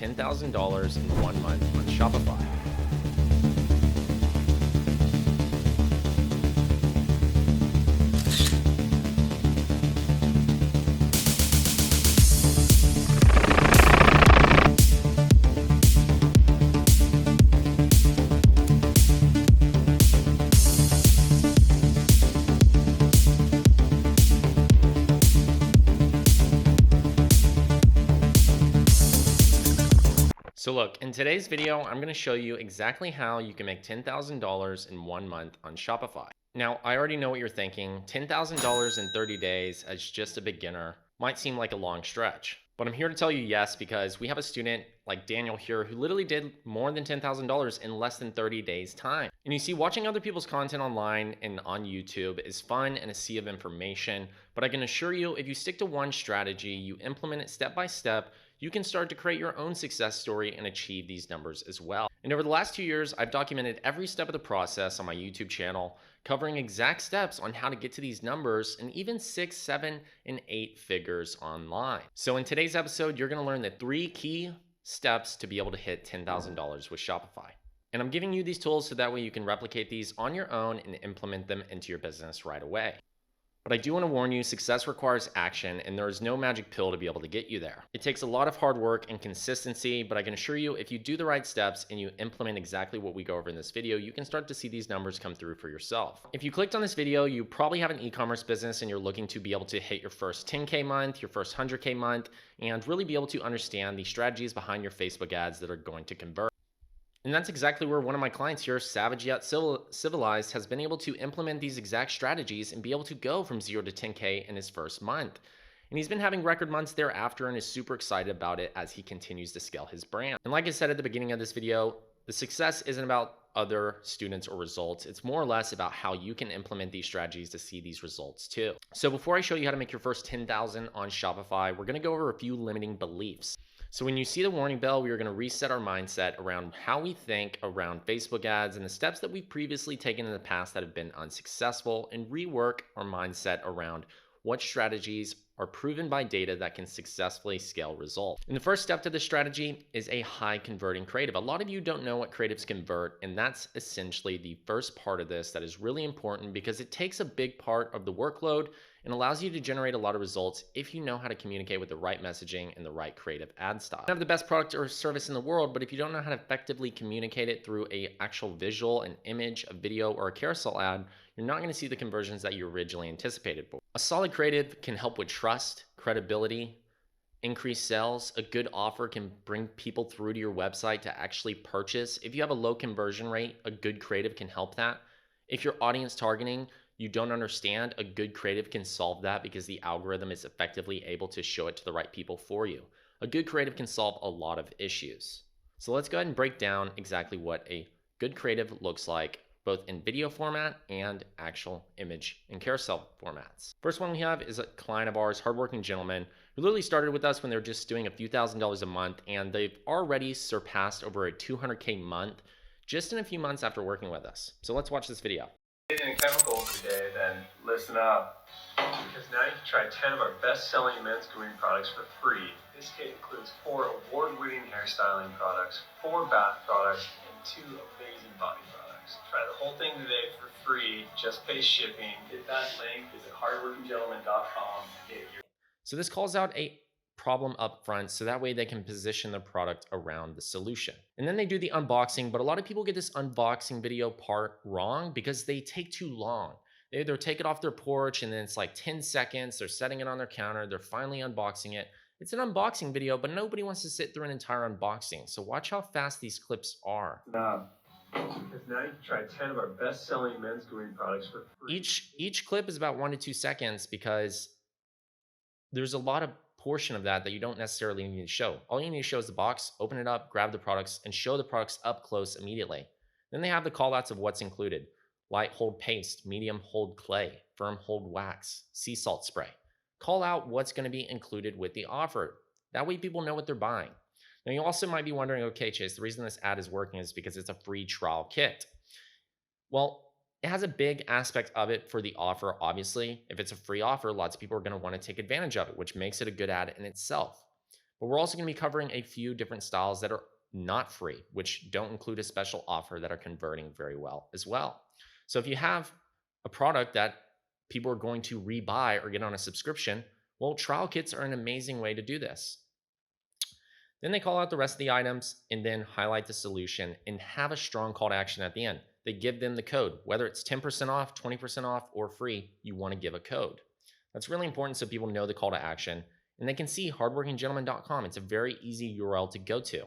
$10,000 in 1 month on Shopify. So look, in today's video, I'm going to show you exactly how you can make $10,000 in 1 month on Shopify. Now, I already know what you're thinking. $10,000 in 30 days as just a beginner might seem like a long stretch. But I'm here to tell you yes, because we have a student like Daniel here who literally did more than $10,000 in less than 30 days time. And you see, watching other people's content online and on YouTube is fun and a sea of information, but I can assure you, if you stick to one strategy, you implement it step by step, you can start to create your own success story and achieve these numbers as well. And over the last 2 years, I've documented every step of the process on my YouTube channel, covering exact steps on how to get to these numbers and even 6, 7, and 8 figures online. So in today's episode, you're going to learn the 3 key steps to be able to hit $10,000 with Shopify. And I'm giving you these tools so that way you can replicate these on your own and implement them into your business right away. But I do want to warn you, success requires action, and there is no magic pill to be able to get you there. It takes a lot of hard work and consistency, but I can assure you, if you do the right steps and you implement exactly what we go over in this video, you can start to see these numbers come through for yourself. If you clicked on this video, you probably have an e-commerce business and you're looking to be able to hit your first 10K month, your first 100K month, and really be able to understand the strategies behind your Facebook ads that are going to convert. And that's exactly where one of my clients here, Savage Yet Civilized, has been able to implement these exact strategies and be able to go from 0 to 10K in his first month. And he's been having record months thereafter and is super excited about it as he continues to scale his brand. And like I said at the beginning of this video, the success isn't about other students or results. It's more or less about how you can implement these strategies to see these results too. So before I show you how to make your first 10,000 on Shopify, we're going to go over a few limiting beliefs. So when you see the warning bell, we are going to reset our mindset around how we think around Facebook ads and the steps that we've previously taken in the past that have been unsuccessful, and rework our mindset around what strategies are proven by data that can successfully scale results. And the first step to this strategy is a high converting creative. A lot of you don't know what creatives convert, and that's essentially the first part of this that is really important, because it takes a big part of the workload and allows you to generate a lot of results if you know how to communicate with the right messaging and the right creative ad style. You have the best product or service in the world, but if you don't know how to effectively communicate it through a actual visual, an image, a video, or a carousel ad, you're not going to see the conversions that you originally anticipated. A solid creative can help with trust, credibility, increase sales. A good offer can bring people through to your website to actually purchase. If you have a low conversion rate, a good creative can help that. If your audience targeting you don't understand, a good creative can solve that, because the algorithm is effectively able to show it to the right people for you. A good creative can solve a lot of issues. So let's go ahead and break down exactly what a good creative looks like, both in video format and actual image and carousel formats. First one we have is a client of ours, hardworking gentleman, who literally started with us when they were just doing a few $1,000s a month, and they've already surpassed over a 200K month just in a few months after working with us. So let's watch this video. In chemicals today, then listen up, because now you can try 10 of our best-selling men's grooming products for free. This kit includes 4 award-winning hairstyling products, 4 bath products, and 2 amazing body products. Try the whole thing today for free. Just pay shipping. Get that link. Visit hardworkinggentleman.com. So this calls out a problem up front, so that way they can position the product around the solution. And then they do the unboxing, but a lot of people get this unboxing video part wrong because they take too long. They either take it off their porch and then it's like 10 seconds, they're setting it on their counter, they're finally unboxing it. It's an unboxing video, but nobody wants to sit through an entire unboxing. So watch how fast these clips are. Because now you can try 10 of our best-selling men's grooming products for free. Each clip is about 1 to 2 seconds, because there's a lot of portion of that you don't necessarily need to show. All you need to show is the box, open it up, grab the products, and show the products up close immediately. Then they have the call outs of what's included: light hold paste, medium hold clay, firm hold wax, sea salt spray. Call out what's going to be included with the offer. That way people know what they're buying. Now you also might be wondering, okay, Chase, the reason this ad is working is because it's a free trial kit. Well, it has a big aspect of it for the offer. Obviously, if it's a free offer, lots of people are going to want to take advantage of it, which makes it a good ad in itself. But we're also going to be covering a few different styles that are not free, which don't include a special offer, that are converting very well as well. So if you have a product that people are going to rebuy or get on a subscription, well, trial kits are an amazing way to do this. Then they call out the rest of the items and then highlight the solution and have a strong call to action at the end. They give them the code, whether it's 10% off, 20% off, or free, you want to give a code. That's really important so people know the call to action and they can see hardworkinggentleman.com. It's a very easy URL to go to.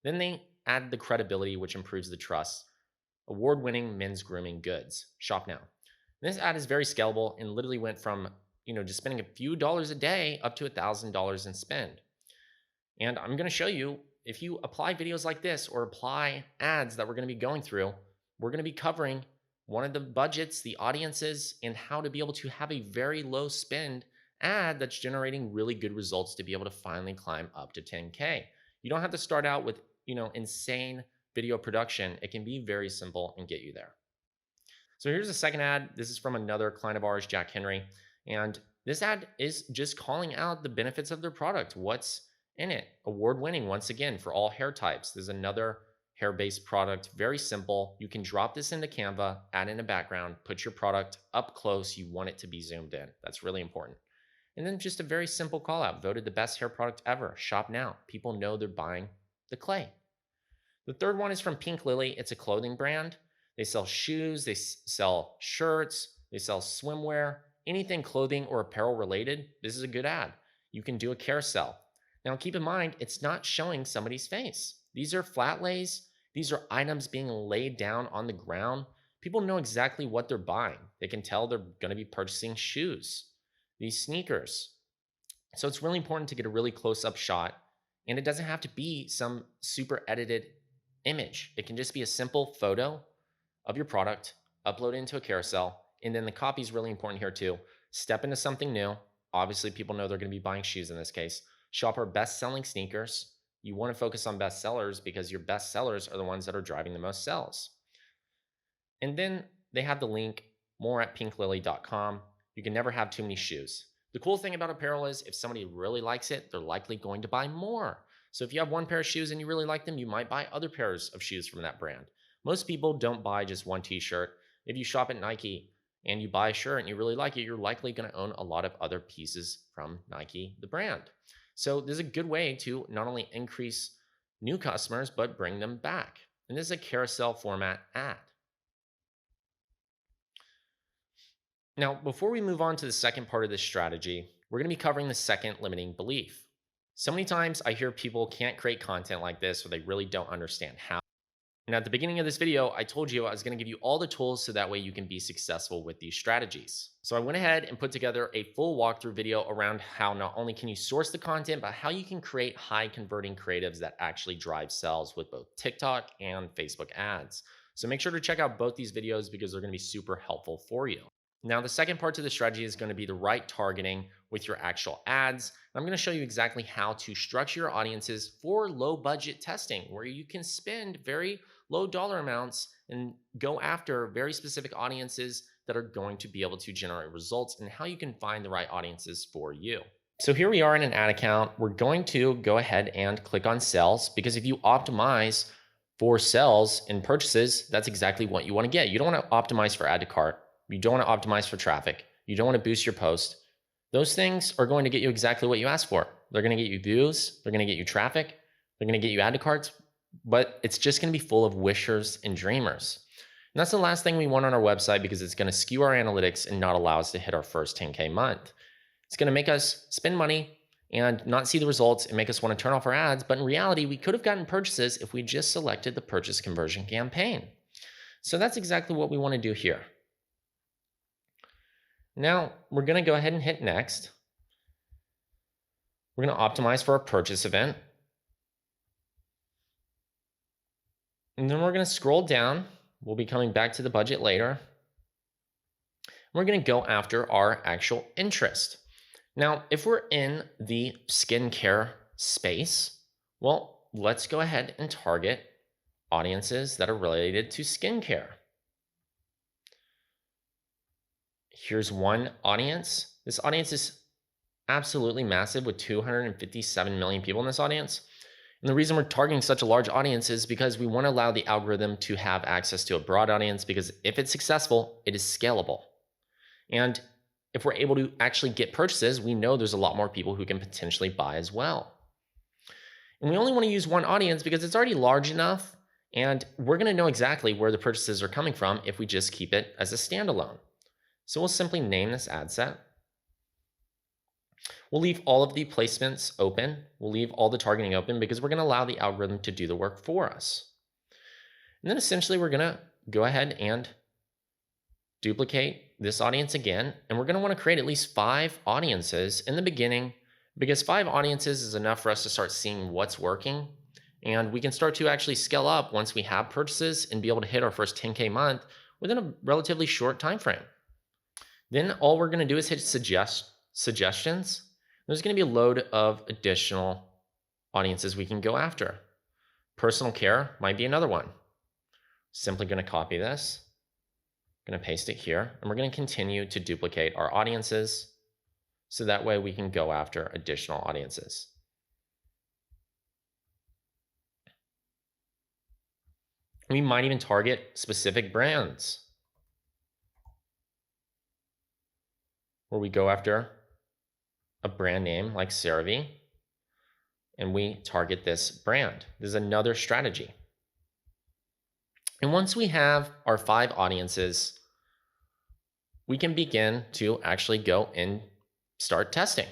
Then they add the credibility, which improves the trust. Award-winning men's grooming goods. Shop now. This ad is very scalable and literally went from, just spending a few dollars a day up to $1,000 in spend. And I'm going to show you, if you apply videos like this or apply ads that we're going to be going through, we're going to be covering one of the budgets, the audiences, and how to be able to have a very low spend ad that's generating really good results to be able to finally climb up to 10K. You don't have to start out with, insane video production. It can be very simple and get you there. So here's the second ad. This is from another client of ours, Jack Henry. And this ad is just calling out the benefits of their product. What's in it? Award winning, once again, for all hair types. There's another hair based product, very simple. You can drop this into Canva, add in a background, put your product up close. You want it to be zoomed in. That's really important. And then just a very simple call out, voted the best hair product ever. Shop now. People know they're buying the clay. The third one is from Pink Lily. It's a clothing brand. They sell shoes, they sell shirts, they sell swimwear, anything clothing or apparel related. This is a good ad. You can do a carousel. Now, keep in mind, it's not showing somebody's face. These are flat lays. These are items being laid down on the ground. People know exactly what they're buying. They can tell they're going to be purchasing shoes, these sneakers. So it's really important to get a really close-up shot, and it doesn't have to be some super edited image. It can just be a simple photo of your product, upload it into a carousel, and then the copy is really important here too. Step into something new. Obviously, people know they're going to be buying shoes in this case. Shop our best-selling sneakers. You want to focus on best sellers because your best sellers are the ones that are driving the most sales. And then they have the link, more at pinklily.com. You can never have too many shoes. The cool thing about apparel is if somebody really likes it, they're likely going to buy more. So if you have one pair of shoes and you really like them, you might buy other pairs of shoes from that brand. Most people don't buy just one t-shirt. If you shop at Nike and you buy a shirt and you really like it, you're likely going to own a lot of other pieces from Nike, the brand. So this is a good way to not only increase new customers, but bring them back. And this is a carousel format ad. Now, before we move on to the second part of this strategy, we're going to be covering the second limiting belief. So many times I hear people can't create content like this, or they really don't understand how. And at the beginning of this video, I told you I was going to give you all the tools so that way you can be successful with these strategies. So I went ahead and put together a full walkthrough video around how not only can you source the content, but how you can create high converting creatives that actually drive sales with both TikTok and Facebook ads. So make sure to check out both these videos because they're going to be super helpful for you. Now, the second part to the strategy is going to be the right targeting with your actual ads. I'm going to show you exactly how to structure your audiences for low budget testing, where you can spend very low dollar amounts and go after very specific audiences that are going to be able to generate results, and how you can find the right audiences for you. So here we are in an ad account. We're going to go ahead and click on sales, because if you optimize for sales and purchases, that's exactly what you want to get. You don't want to optimize for add to cart. You don't want to optimize for traffic. You don't want to boost your post. Those things are going to get you exactly what you asked for. They're going to get you views. They're going to get you traffic. They're going to get you add to carts, but it's just going to be full of wishers and dreamers. And that's the last thing we want on our website, because it's going to skew our analytics and not allow us to hit our first 10K month. It's going to make us spend money and not see the results and make us want to turn off our ads. But in reality, we could have gotten purchases if we just selected the purchase conversion campaign. So that's exactly what we want to do here. Now we're going to go ahead and hit next. We're going to optimize for our purchase event. And then we're going to scroll down. We'll be coming back to the budget later. We're going to go after our actual interest. Now, if we're in the skincare space, well, let's go ahead and target audiences that are related to skincare. Here's one audience. This audience is absolutely massive with 257 million people in this audience. And the reason we're targeting such a large audience is because we want to allow the algorithm to have access to a broad audience, because if it's successful, it is scalable. And if we're able to actually get purchases, we know there's a lot more people who can potentially buy as well. And we only want to use one audience because it's already large enough, and we're going to know exactly where the purchases are coming from if we just keep it as a standalone. So we'll simply name this ad set. We'll leave all of the placements open. We'll leave all the targeting open because we're going to allow the algorithm to do the work for us. And then essentially we're going to go ahead and duplicate this audience again. And we're going to want to create at least 5 audiences in the beginning, because 5 audiences is enough for us to start seeing what's working. And we can start to actually scale up once we have purchases and be able to hit our first 10K month within a relatively short time frame. Then all we're going to do is hit suggestions. There's going to be a load of additional audiences we can go after. Personal care might be another one. Simply going to copy this, going to paste it here, and we're going to continue to duplicate our audiences so that way we can go after additional audiences. We might even target specific brands, where we go after a brand name like CeraVe, and we target this brand. This is another strategy. And once we have our 5 audiences, we can begin to actually go and start testing.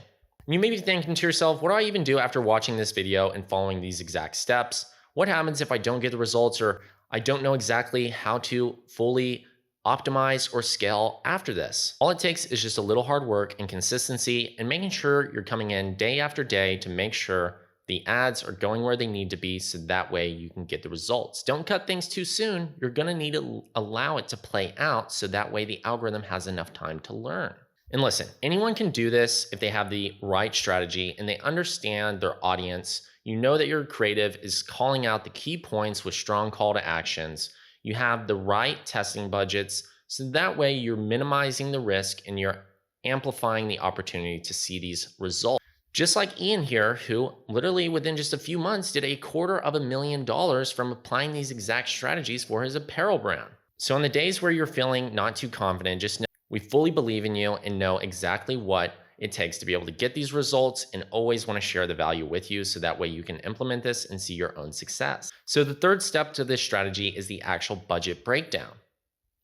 You may be thinking to yourself, what do I even do after watching this video and following these exact steps? What happens if I don't get the results, or I don't know exactly how to fully optimize or scale after this? All it takes is just a little hard work and consistency, and making sure you're coming in day after day to make sure the ads are going where they need to be, so that way you can get the results. Don't cut things too soon. You're going to need to allow it to play out, so that way the algorithm has enough time to learn. And listen, anyone can do this if they have the right strategy and they understand their audience. You know that your creative is calling out the key points with strong call to actions. You have the right testing budgets, so that way you're minimizing the risk and you're amplifying the opportunity to see these results. Just like Ian here, who literally within just a few months did $250,000 from applying these exact strategies for his apparel brand. So on the days where you're feeling not too confident, just know we fully believe in you and know exactly what it takes to be able to get these results, and always want to share the value with you, so that way you can implement this and see your own success. So the third step to this strategy is the actual budget breakdown.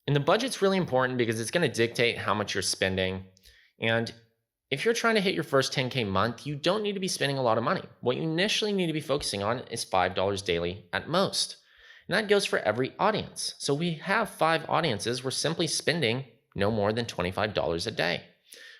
And the budget's really important because it's going to dictate how much you're spending. And if you're trying to hit your first 10K month, you don't need to be spending a lot of money. What you initially need to be focusing on is $5 daily at most. And that goes for every audience. So we have 5 audiences. We're simply spending no more than $25 a day.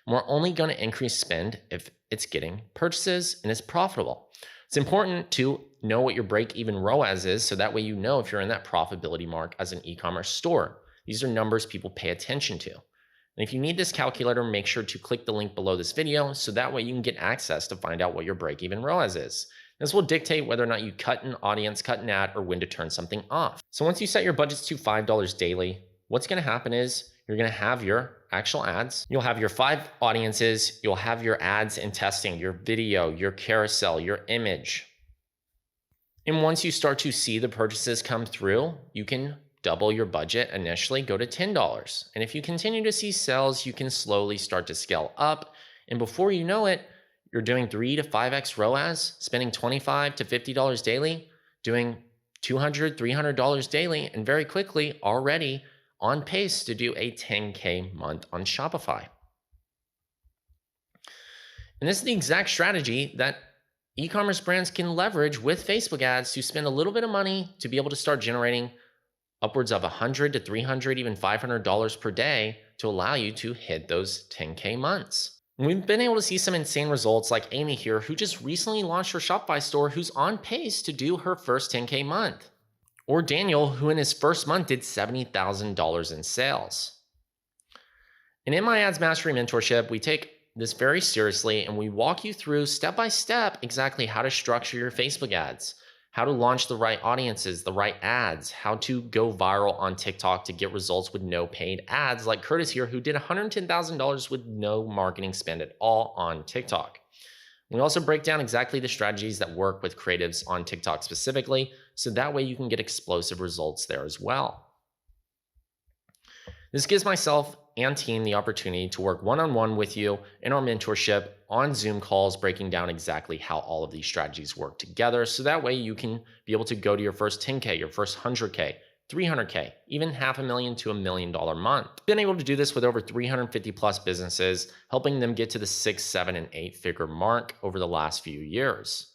And we're only going to increase spend if it's getting purchases and it's profitable. It's important to know what your break-even ROAS is, so that way you know if you're in that profitability mark as an e-commerce store. These are numbers people pay attention to. And if you need this calculator, make sure to click the link below this video, so that way you can get access to find out what your break-even ROAS is. This will dictate whether or not you cut an audience, cut an ad, or when to turn something off. So once you set your budgets to $5 daily, what's going to happen is you're going to have your actual ads. You'll have your 5 audiences. You'll have your ads and testing, your video, your carousel, your image. And once you start to see the purchases come through, you can double your budget initially, go to $10. And if you continue to see sales, you can slowly start to scale up. And before you know it, you're doing 3 to 5x ROAS, spending $25 to $50 daily, doing $200, $300 daily, and very quickly already on pace to do a 10K month on Shopify. And this is the exact strategy that e-commerce brands can leverage with Facebook ads to spend a little bit of money to be able to start generating upwards of $100 to $300, even $500 per day to allow you to hit those 10K months. And we've been able to see some insane results, like Amy here, who just recently launched her Shopify store, who's on pace to do her first 10K month. Or Daniel, who in his first month did $70,000 in sales. And in my Ads Mastery mentorship, we take this very seriously, and we walk you through step by step exactly how to structure your Facebook ads, how to launch the right audiences, the right ads, how to go viral on TikTok to get results with no paid ads, like Curtis here, who did $110,000 with no marketing spend at all on TikTok. We also break down exactly the strategies that work with creatives on TikTok specifically, so that way you can get explosive results there as well. This gives myself and team the opportunity to work one-on-one with you in our mentorship on Zoom calls, breaking down exactly how all of these strategies work together. So that way you can be able to go to your first 10K, your first 100K, 300K, even $500,000 to $1 million month. Been able to do this with over 350 plus businesses, helping them get to the 6, 7, and 8 figure mark over the last few years.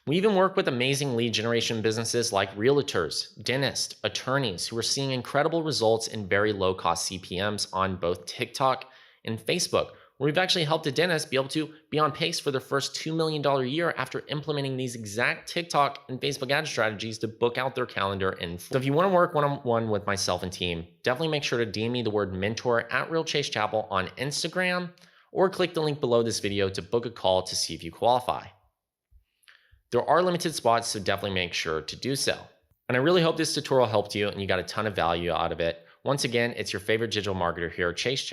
We even work with amazing lead generation businesses like realtors, dentists, attorneys who are seeing incredible results in very low cost CPMs on both TikTok and Facebook, where we've actually helped a dentist be able to be on pace for their first $2 million year after implementing these exact TikTok and Facebook ad strategies to book out their calendar. And so if you want to work one-on-one with myself and team, definitely make sure to DM me the word mentor at Real Chase Chappell on Instagram, or click the link below this video to book a call to see if you qualify. There are limited spots, so definitely make sure to do so. And I really hope this tutorial helped you and you got a ton of value out of it. Once again, it's your favorite digital marketer here, Chase Chappell.